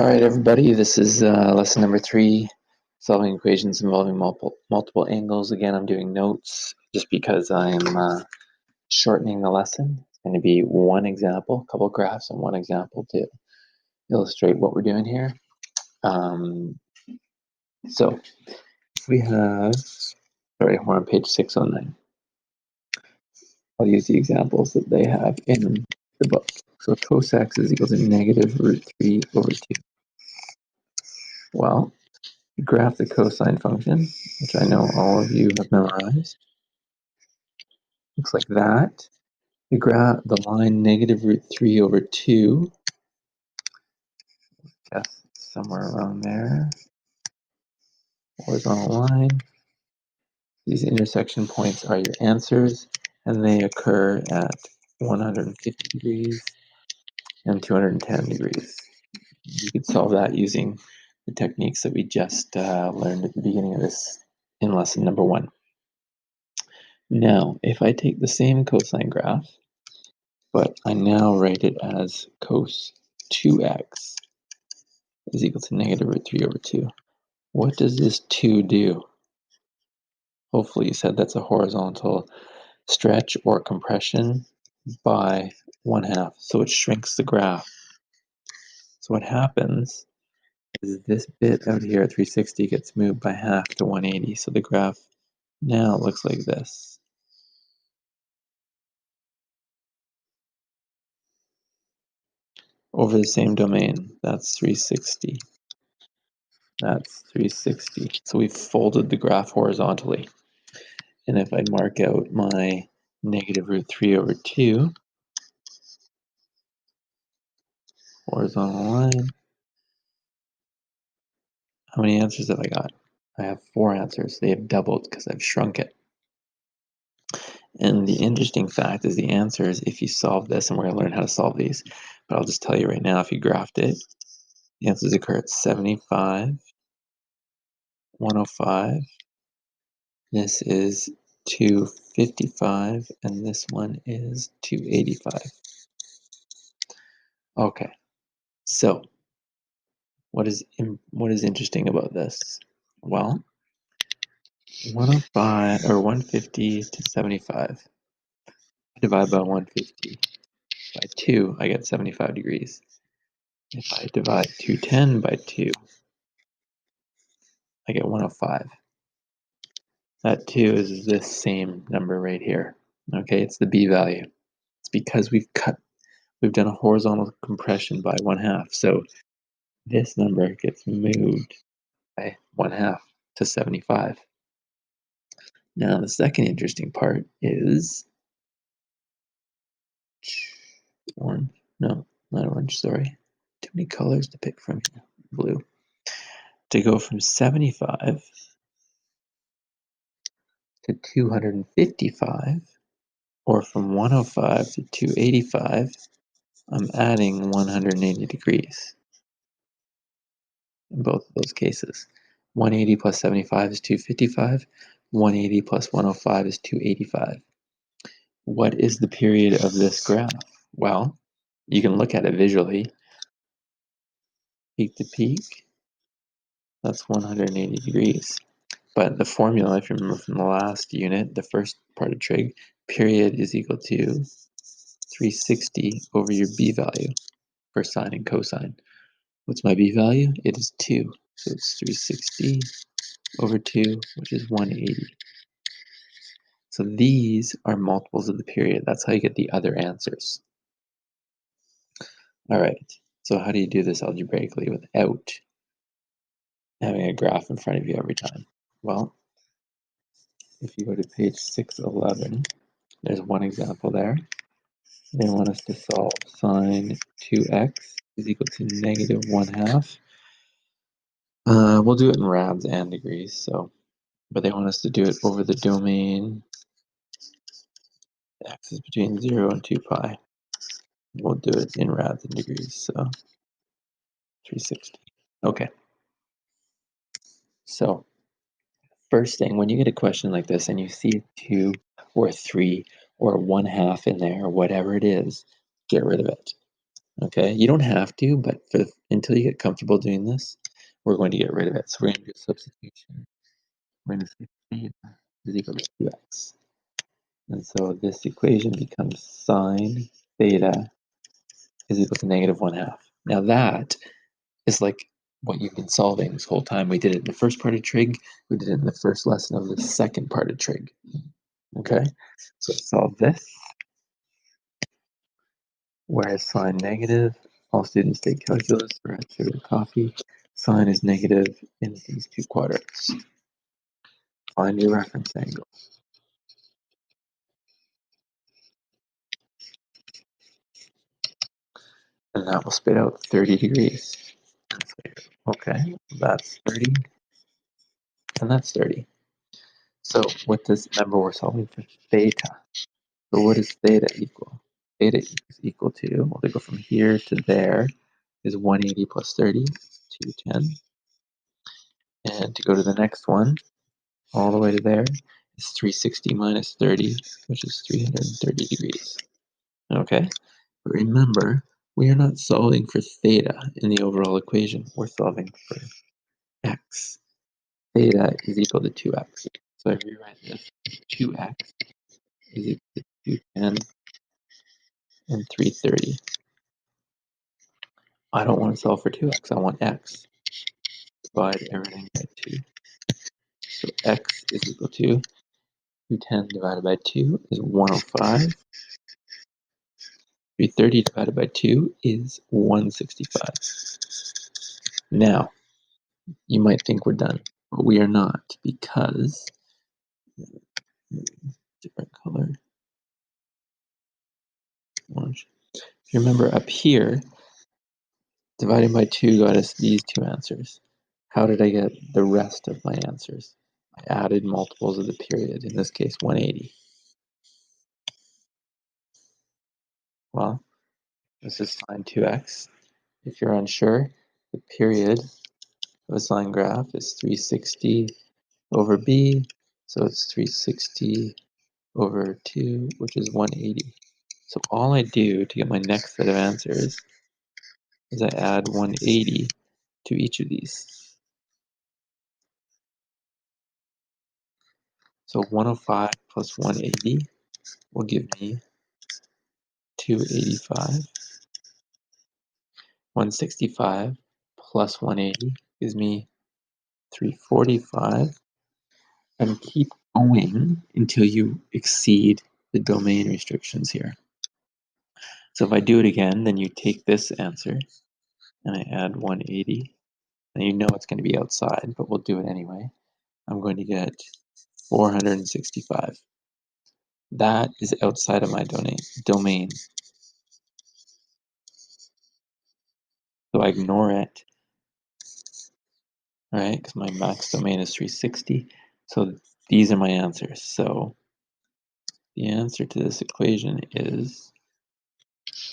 All right, everybody, this is lesson number 3, solving equations involving multiple angles. Again, I'm doing notes just because I'm shortening the lesson. It's going to be one example, a couple of graphs and one example to illustrate what we're doing here. So we have, we're on page 609. I'll use the examples that they have in the book. So cos x is equal to negative root 3 over 2. Well, graph the cosine function, which I know all of you have memorized. Looks like that. We graph the line negative root 3 over 2. Guess somewhere around there. Horizontal line. These intersection points are your answers, and they occur at 150 degrees and 210 degrees. You could solve that using the techniques that we just learned at the beginning of this in lesson number 1. Now, if I take the same cosine graph, but I now write it as cos 2x is equal to negative root 3 over 2. What does this 2 do? Hopefully you said that's a horizontal stretch or compression by 1/2. So it shrinks the graph. So what happens is this bit out here at 360 gets moved by 1/2 to 180. So the graph now looks like this. Over the same domain, that's 360. That's 360. So we've folded the graph horizontally. And if I mark out my negative root 3 over 2, horizontal line, how many answers have I got? I have 4 answers. They have doubled because I've shrunk it. And the interesting fact is the answers, if you solve this, and we're going to learn how to solve these, but I'll just tell you right now, if you graphed it, the answers occur at 75, 105, this is 255, and this one is 285. Okay, so what is interesting about this? Well, 105 or 150 to 75. I divide by 150 by 2, I get 75 degrees. If I divide 210 by 2, I get 105. That 2 is this same number right here. Okay, it's the b value. It's because we've done a horizontal compression by 1/2. So this number gets moved by 1/2 to 75. Now the second interesting part is orange. No, not orange, sorry. Too many colors to pick from here. Blue. To go from 75 to 255, or from 105 to 285, I'm adding 180 degrees in both of those cases. 180 plus 75 is 255. 180 plus 105 is 285. What is the period of this graph? Well, you can look at it visually. Peak to peak, that's 180 degrees. But the formula, if you remember from the last unit, the first part of trig, period is equal to 360 over your b value for sine and cosine. What's my b value? It is 2. So it's 360 over 2, which is 180. So these are multiples of the period. That's how you get the other answers. All right, so how do you do this algebraically without having a graph in front of you every time? Well, if you go to page 611, there's one example there. They want us to solve sine 2x is equal to negative 1/2. We'll do it in rads and degrees, so, but they want us to do it over the domain x is between 0 and 2 pi. We'll do it in rads and degrees, so 360. Okay. So first thing, when you get a question like this and you see a 2 or a 3 or a 1/2 in there, or whatever it is, get rid of it. Okay, you don't have to, but until you get comfortable doing this, we're going to get rid of it. So we're going to do substitution. We're going to say theta is equal to 2x. And so this equation becomes sine theta is equal to negative 1/2. Now that is like what you've been solving this whole time. We did it in the first part of trig. We did it in the first lesson of the second part of trig. Okay, so solve this. Whereas sine negative, all students take calculus or have sugar coffee. Sine is negative in these two quadrants. Find your reference angle. And that will spit out 30 degrees. Okay, that's 30, and that's 30. So with this, remember we're solving for theta. So what is theta equal? Theta is equal to, well, they go from here to there, is 180 plus 30, 210. And to go to the next one, all the way to there, is 360 minus 30, which is 330 degrees. Okay, but remember, we are not solving for theta in the overall equation. We're solving for x. Theta is equal to 2x. So if you write this, 2x is equal to 210 and 330. I don't want to solve for 2x, I want x. Divide everything by 2. So x is equal to 210 divided by 2 is 105. 330 divided by 2 is 165. Now, you might think we're done, but we are not, because different color, orange. If you remember up here, dividing by 2 got us these two answers. How did I get the rest of my answers? I added multiples of the period, in this case 180. Well, this is sine 2x. If you're unsure, the period of a sine graph is 360 over b, so it's 360 over 2, which is 180. So all I do to get my next set of answers is I add 180 to each of these. So 105 plus 180 will give me 285. 165 plus 180 gives me 345. And keep going until you exceed the domain restrictions here. So if I do it again, then you take this answer and I add 180. And you know it's going to be outside, but we'll do it anyway. I'm going to get 465. That is outside of my domain. So I ignore it, right? Because my max domain is 360. So these are my answers. So the answer to this equation is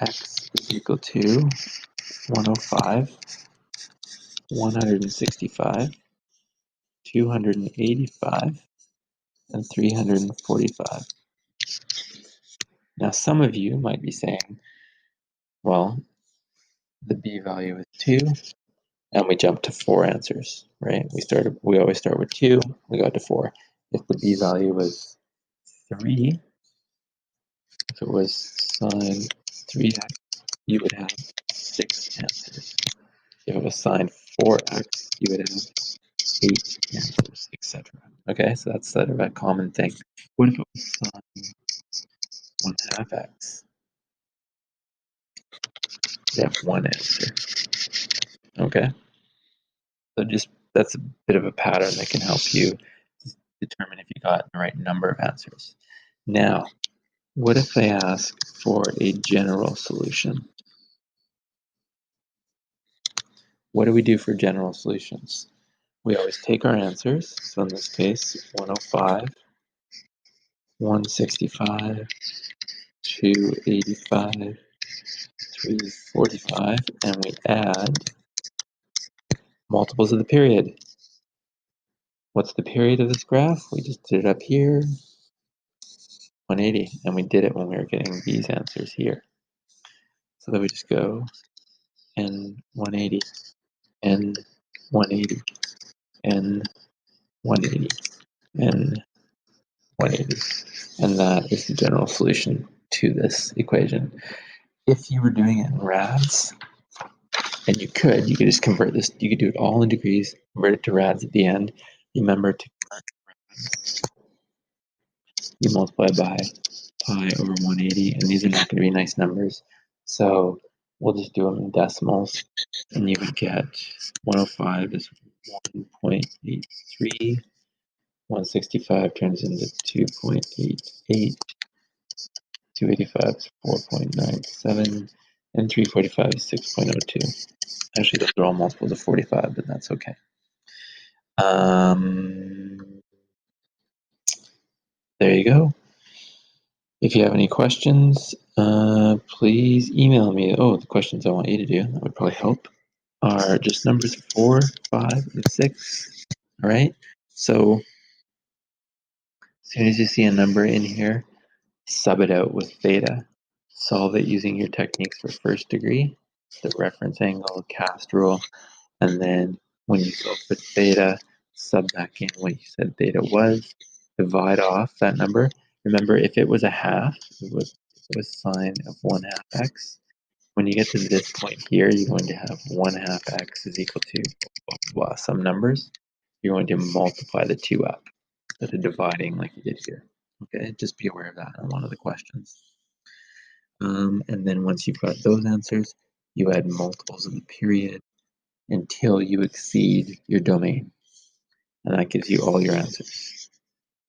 x is equal to 105, 165, 285, and 345. Now some of you might be saying, well, the b value is 2, and we jumped to 4 answers, right? We always start with 2, we got to 4. If the b value was 3, if it was sine 3x, you would have 6 answers. If it was sine 4x, you would have 8 answers, etc. Okay, so that's sort of a common thing. What if it was sine 1/2 x? You have 1 answer. Okay, so just that's a bit of a pattern that can help you determine if you got the right number of answers. Now, what if I ask for a general solution? What do we do for general solutions? We always take our answers. So in this case, 105, 165, 285, 345, and we add multiples of the period. What's the period of this graph? We just did it up here, 180, and we did it when we were getting these answers here. So then we just go n 180, n 180, n 180, n 180. And that is the general solution to this equation. If you were doing it in rads, and you could just convert this, you could do it all in degrees, convert it to rads at the end. Remember to you multiply by pi over 180, and these are not going to be nice numbers. So we'll just do them in decimals, and you would get 105 is 1.83, 165 turns into 2.88, 285 is 4.97, and 345 is 6.02. Actually, those are all multiples of 45, but that's okay. There you go. If you have any questions, please email me. Oh, the questions I want you to do, that would probably help, are just numbers 4, 5, and 6. All right. So as soon as you see a number in here, sub it out with theta. Solve it using your techniques for first degree, the reference angle, cast rule, and then when you solve for theta, sub back in what you said theta was, divide off that number. Remember, if it was a half, it was sine of 1 half x. When you get to this point here, you're going to have 1 half x is equal to blah, blah, blah, some numbers. You're going to multiply the two up instead of dividing like you did here. Okay, just be aware of that on one of the questions. And then once you've got those answers, you add multiples of the period until you exceed your domain. And that gives you all your answers.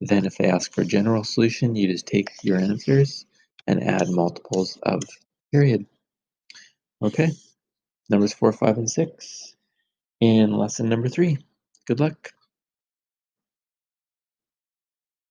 Then if they ask for a general solution, you just take your answers and add multiples of period. Okay, numbers 4, 5, and 6 in lesson number 3. Good luck.